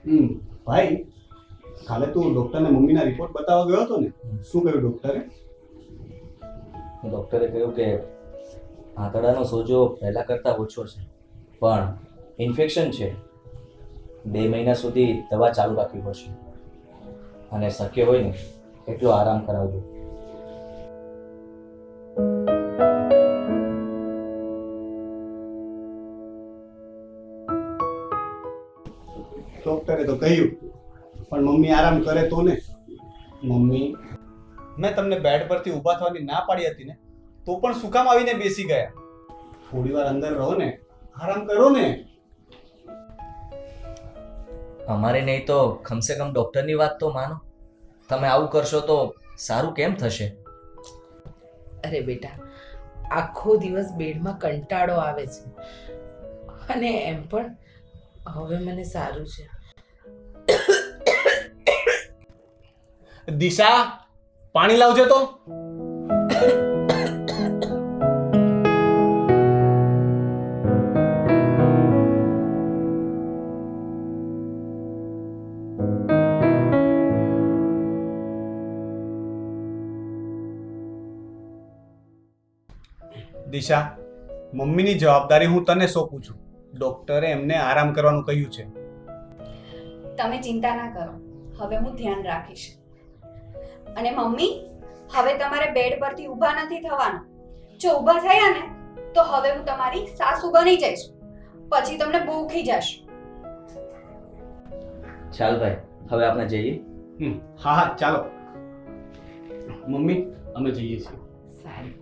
ભાઈ, કાલે તું ડોક્ટરને મમ્મીના રિપોર્ટ બતાવવા ગયો હતો ને, શું કહ્યું ડોક્ટરે? ડૉક્ટરે કહ્યું કે આંતરડાનો સોજો પહેલાં કરતાં ઓછો છે, પણ ઇન્ફેક્શન છે. 2 મહિના સુધી દવા ચાલુ રાખવી પડશે અને શક્ય હોય ને એટલો આરામ કરાવજો. ડોક્ટરે તો કહ્યું, પણ મમ્મી આરામ કરે તો ને. મમ્મી, મેં તમને બેડ પરથી ઊભા થવાની ના પાડી હતી ને, તો પણ શું કામ આવીને બેસી ગયા? થોડી વાર અંદર રહો ને, આરામ કરો ને. અમારે નહીં તો કમસે કમ ડૉક્ટરની વાત તો માનો. તમે આવું કરશો તો સારું કેમ થશે? અરે બેટા, આખો દિવસ બેડમાં કંટાળો આવે છે અને એમ પણ હવે મને સારું છે. દિશા, પાણી લાવજે તો. દિશા, મમ્મીની જવાબદારી હું તને સોંપું છું. ડોક્ટરે એમને આરામ કરવાનું કહ્યું છે. તમે ચિંતા ના કરો, હવે હું ધ્યાન રાખીશ. અને મમ્મી, હવે તમારે બેડ પરથી ઊભા નથી થવાનું. જો ઊભા થયા ને તો હવે હું તમારી સાસુ બની જઈશ, પછી તમને ભૂખી જશે. ચાલ ભાઈ, હવે આપણે જઈએ. હા હા, ચાલો. મમ્મી, અમે જઈએ છીએ. સારું.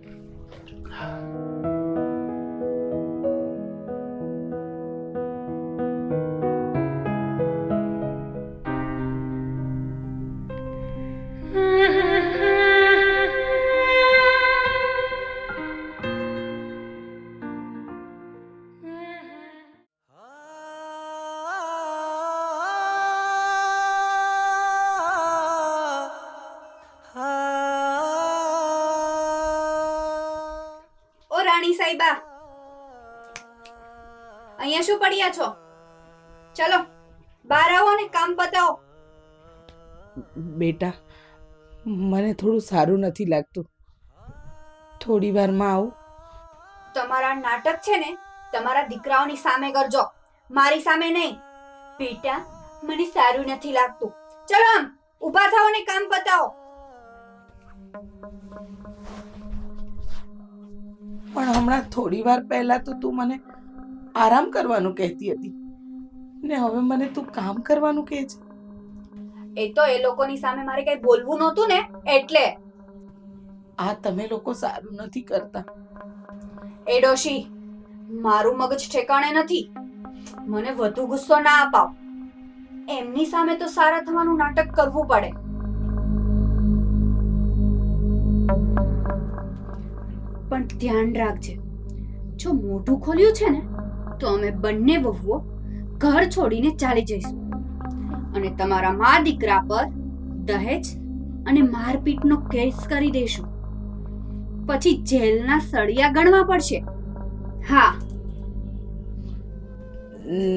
ઓ રાણી સાહેબા, અહીંયા શું પડ્યા છો? ચલો બહાર આવો ને કામ પતાવો. બેટા, મને થોડું સારું નથી લાગતું. થોડી વારમાં આવું. તમારા નાટક છે ને તમારા દીકરાઓની સામે કરજો, મારી સામે નહીં. બેટા, મને સારું નથી લાગતું. ચલો આમ ઊભા થાઓ ને કામ પતાવો. પણ હમણાં થોડી વાર પહેલા તો તું મને આરામ કરવાનું કહેતી હતી ને હવે મને તું કામ કરવાનું કહે છે. એ તો એ લોકોની સામે મારે કઈ બોલવું નહોતું ને એટલે. આ તમે લોકો સારું નથી કરતા. એ ડોશી, મારું મગજ ઠેકાણે નથી. મને વધુ ગુસ્સો ના અપાવ. એમની સામે તો સારા થવાનું નાટક કરવું પડે. પણ ધ્યાન રાખજે, જો મોઢું ખોલ્યું છે ને તો અમે બંને વહુઓ ઘર છોડીને ચાલી જઈશું અને તમારા મા દીકરા પર દહેજ અને મારપીટનો કેસ કરી દેશું. પછી જેલના સળિયા ગણવા પડશે. હા.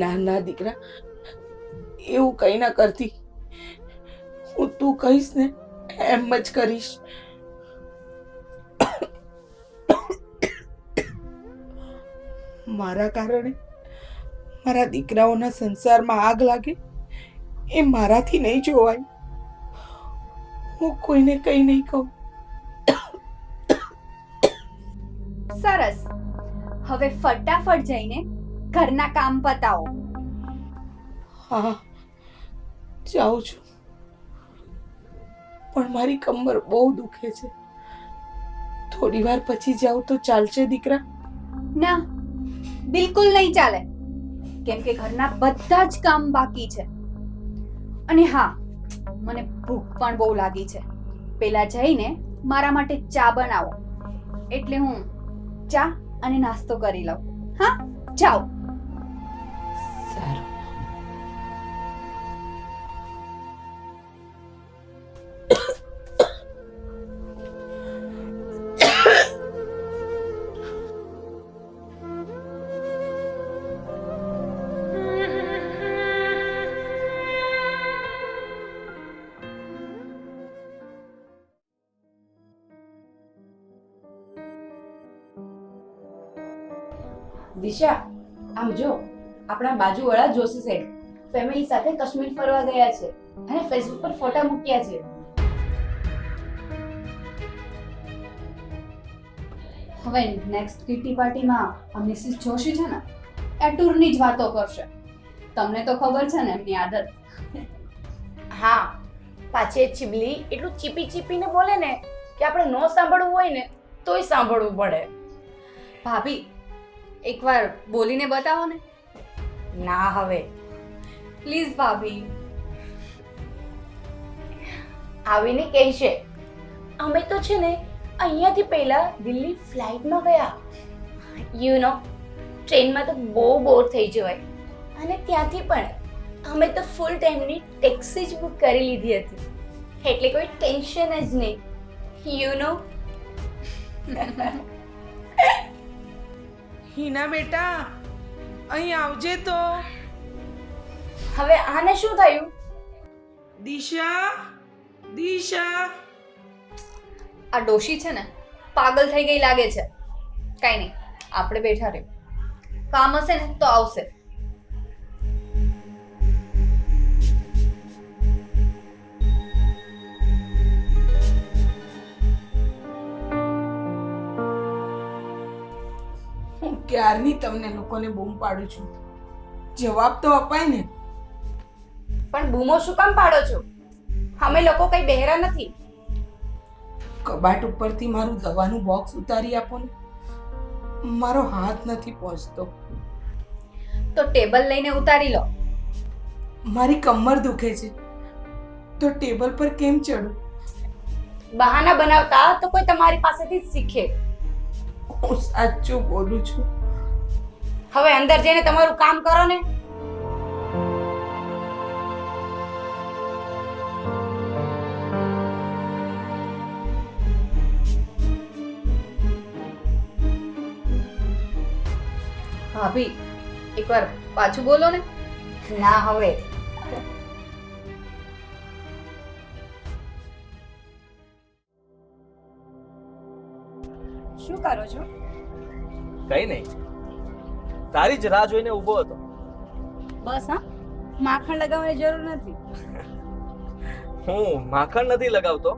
ના ના દીકરા, એવું કઈ ના કરતી. હું તું કહીશ ને એમ જ કરીશ. મારા કારણે મારા દીકરાઓના સંસારમાં આગ લાગે એ મારાથી નહીં જોવાય. હું કોઈને કઈ નહીં કહું. સરસ. હવે ફટાફટ જઈને ઘરના કામ પતાવો. હા, જાઉં છું. પણ મારી કમર બહુ દુખે છે. થોડી વાર પછી જાઉં તો ચાલશે દીકરા? ના, બિલકુલ નહીં ચાલે. કેમ કે ઘરના બધા જ કામ બાકી છે. અને હા, મને ભૂખ પણ બહુ લાગી છે. પેલા જઈને મારા માટે ચા બનાવો, એટલે હું ચા અને નાસ્તો કરી લઉં. હા, જાઓ. સારું. દિશા, આમ જો, આપણા બાજુવાળા જોશી સાહેબ ફેમિલી સાથે કાશ્મીર ફરવા ગયા છે અને ફેસબુક પર ફોટા મૂક્યા છે. હવે નેક્સ્ટ કિટી પાર્ટીમાં આ મિસિસ જોશી છે ને એ ટૂરની જ વાતો કરશે. તમને તો ખબર છે ને એમની આદત. હા, પાછી એ ચીબલી એટલું ચીપી ચીપીને બોલે ને કે આપણે ન સાંભળવું હોય ને તોય સાંભળવું પડે. ભાભી, એકવાર બોલીને બતાવો ને. ના હવે પ્લીઝ ભાભી. આવીને કહેશે, અમે તો છે ને અહીંયાથી પહેલા દિલ્હી ફ્લાઇટમાં ગયા. યુ નો, ટ્રેનમાં તો બહુ બોર થઈ જવાય અને ત્યાંથી પણ અમે તો ફૂલ ટાઈમની ટેક્સી જ બુક કરી લીધી હતી, એટલે કોઈ ટેન્શન જ નહીં. You know. હિના બેટા, અહીં આવજે તો. હવે આને શું થયું? દિશા, દિશા. આ ડોશી છે ને પાગલ થઈ ગઈ લાગે છે. કાંઈ નહીં, આપણે બેઠા રહ્યો. કામ હશે ને તો આવશે. હું ક્યારની તમને લોકોને બૂમ પાડું છું, જવાબ તો અપાય ને. પણ બૂમો શું કામ પાડો છો? અમે લોકો કઈ બહેરા નથી. કબાટ ઉપરથી મારું દવાનું બોક્સ ઉતારી આપો ને, મારો હાથ નથી પહોંચતો. તો ટેબલ લઈને ઉતારી લો. મારી કમર દુખે છે તો ટેબલ પર કેમ ચડું? બહાના બનાવતા તો કોઈ તમારી પાસેથી જ શીખે. હું સાચું બોલું છું. હવે અંદર જઈને તમારું કામ કરો ને. ભાભી, એકવાર પાછું બોલો ને. ના હવે શું કરો છો? કઈ નહીં, તારી જ રાહ જોઈને ઊભો હતો. બસ હા, માખણ લગાવવાની જરૂર નથી. હું માખણ નથી લગાવતો,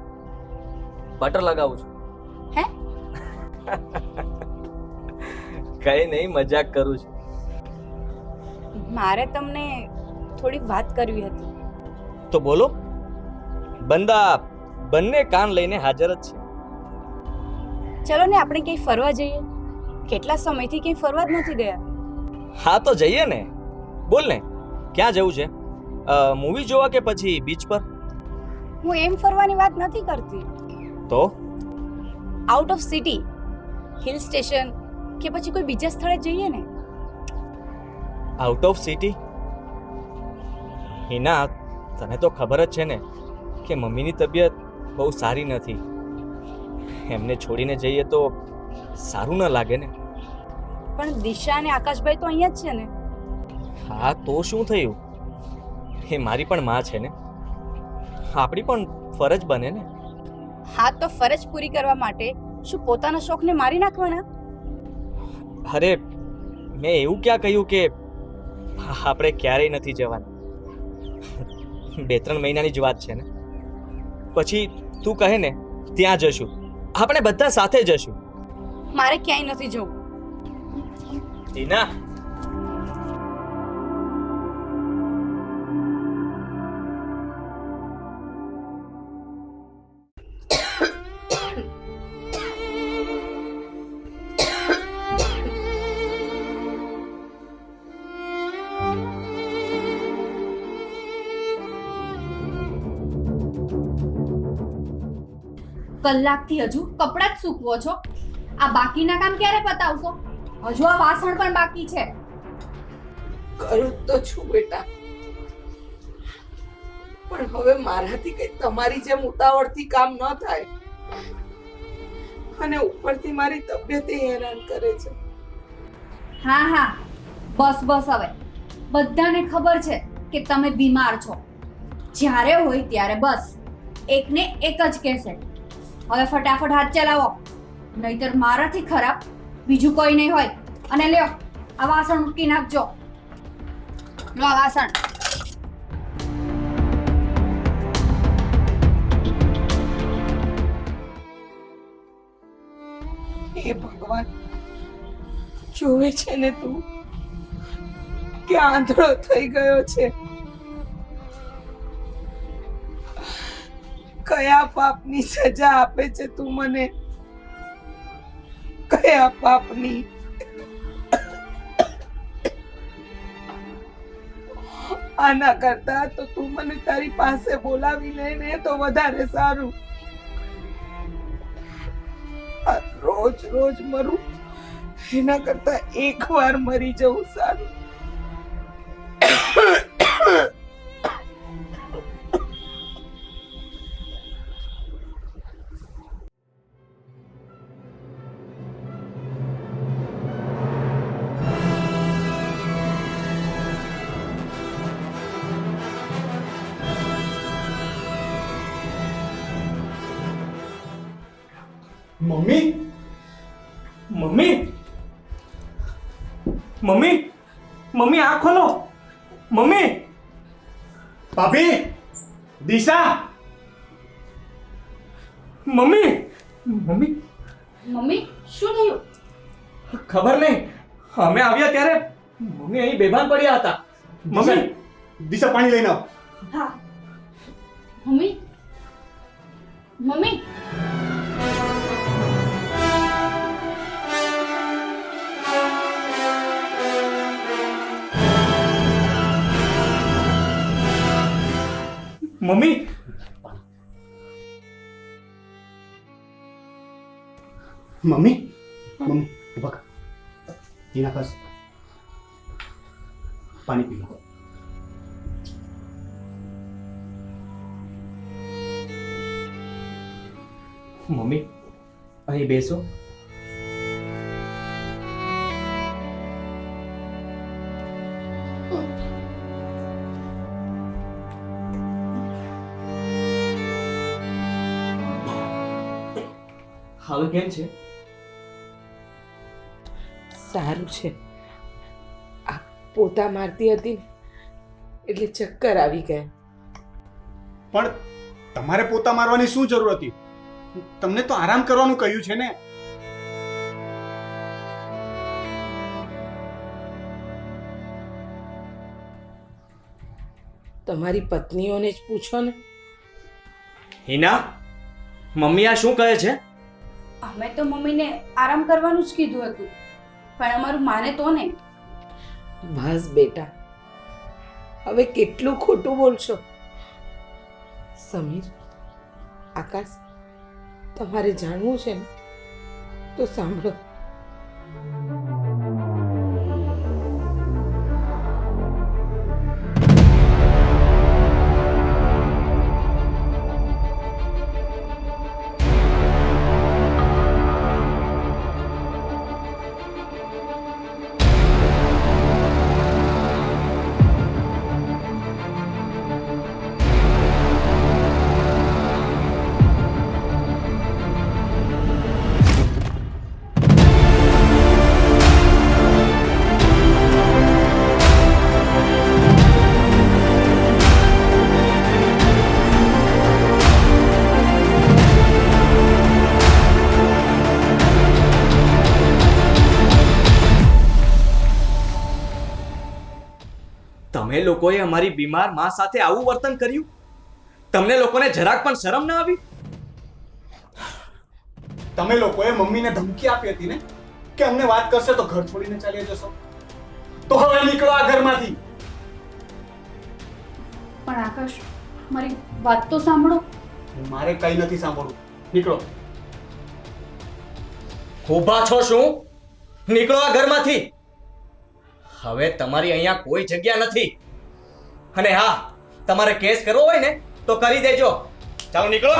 બટર લગાવું છું. હે? કઈ નહીં, મજાક કરું છું. મારે તમને થોડી વાત કરવી હતી. તો બોલો. બંદા બંને કાન લઈને હાજર જ છે. ચલો ને આપણે ક્યાંય ફરવા જઈએ. કેટલા સમયથી ક્યાંય ફરવા જ નથી ગયા. હા તો જઈએ ને. બોલ ને, ક્યાં જવું છે? મૂવી જોવા કે પછી બીચ પર? હું એમ ફરવાની વાત નથી કરતી. તો out of city, hill station કે પછી કોઈ બીજા સ્થળે જઈએ ને. Out of city? હિના, તને તો ખબર જ છે ને કે મમ્મીની તબિયત બહુ સારી નથી. એમને છોડીને જઈએ તો સારું ન લાગે ને. પણ દિશા અને આકાશભાઈ તો અહીંયા જ છે ને. હા તો શું થયું? એ મારી પણ માં છે ને. આપણી પણ ફરજ બને ને. હા તો ફરજ પૂરી કરવા માટે શું પોતાના શોખને મારી નાખવાના? અરે મેં એવું ક્યાં કહ્યું કે આપણે ક્યારેય નથી જવાના. 2-3 મહિનાની જ વાત છે ને. પછી તું કહે ને ત્યાં જશું, આપણે બધા સાથે જશું. મારે ક્યાંય નથી જવું. હિના, કલાકથી હજુ કપડાં જ સૂકવો છો. આ બાકીના કામ ક્યારે પતાવશો? હજુ આ વાસણ પણ બાકી છે. કરું તો છું બેટા, પણ હવે મારાથી કઈ તમારી જેમ ઉતાવળથી કામ ન થાય. અને ઉપરથી મારી તબિયત હેરાન કરે છે. હા હા, બસ બસ. હવે બધાને ખબર છે કે તમે બીમાર છો. જ્યારે હોય ત્યારે બસ એકને એક જ કહેશે. હવે ફટાફટ હાથ ચલાવો, નહીતર મારાથી ખરાબ બીજું કોઈ નહીં હોય. અને લ્યો, આ વાસણ ઉટકી નાખજો. લો આ વાસણ. હે ભગવાન, જોવે છે ને તું કે આંધળો થઈ ગયો છે. કયા પાપની સજા આપે છે તું મને? કયા પાપની? આના કરતા તો તું મને તારી પાસે બોલાવી લે ને તો વધારે સારું. આ રોજ રોજ મરું એના કરતા એકવાર મરી જવું સારું. મમ્મી મમ્મી મમ્મી મમ્મી આ ખોલો. મમ્મી ભાભી દિશા મમ્મી મમ્મી મમ્મી શું થયું? ખબર નહીં, અમે આવ્યા ત્યારે મમ્મી અહીં બેભાન પડ્યા હતા. મમ્મી દિશા પાણી લઈને આવ. હા mummy mummy mummy mummy mummy ઉભા કર. ટીના ખસ પાણી પી લો. મમ્મી અહીં બેસો. હવે કેમ છે? સારું છે. આ પોતા મારતી હતી ને એટલે ચક્કર આવી ગયા. પણ તમારે પોતા મારવાની શું જરૂર હતી? તમને તો આરામ કરવાનું કહ્યું છે ને. તમારી પત્નીઓને જ પૂછો ને. હિના, મમ્મી આ શું કહે છે? અમે તો મમ્મીને આરામ કરવાનું જ કીધું હતું, પણ અમારું માને તો ને. બસ બેટા, હવે કેટલું ખોટું બોલશો? સમીર, આકાશ, તમારે જાણવું છે ને તો સાંભળો. તમે લોકોએ અમારી બીમાર માં સાથે આવું વર્તન કર્યું? તમને લોકોને જરાક પણ શરમ ના આવી? તમે લોકોએ મમ્મીને ધમકી આપી હતી ને કે અમને વાત કરશે તો ઘર છોડીને ચાલી જશો. તો હવે નીકળો આ ઘરમાંથી. પણ આકાશ, મારી વાત તો સાંભળો. મારે કઈ નથી સાંભળવું. નીકળો. ઊભા છો શું? નીકળો આ ઘરમાંથી. હવે તમારી અહીંયા કોઈ જગ્યા નથી. અને હા, તમારે કેસ કરવો હોય ને તો કરી દેજો. ચાલો નીકળો.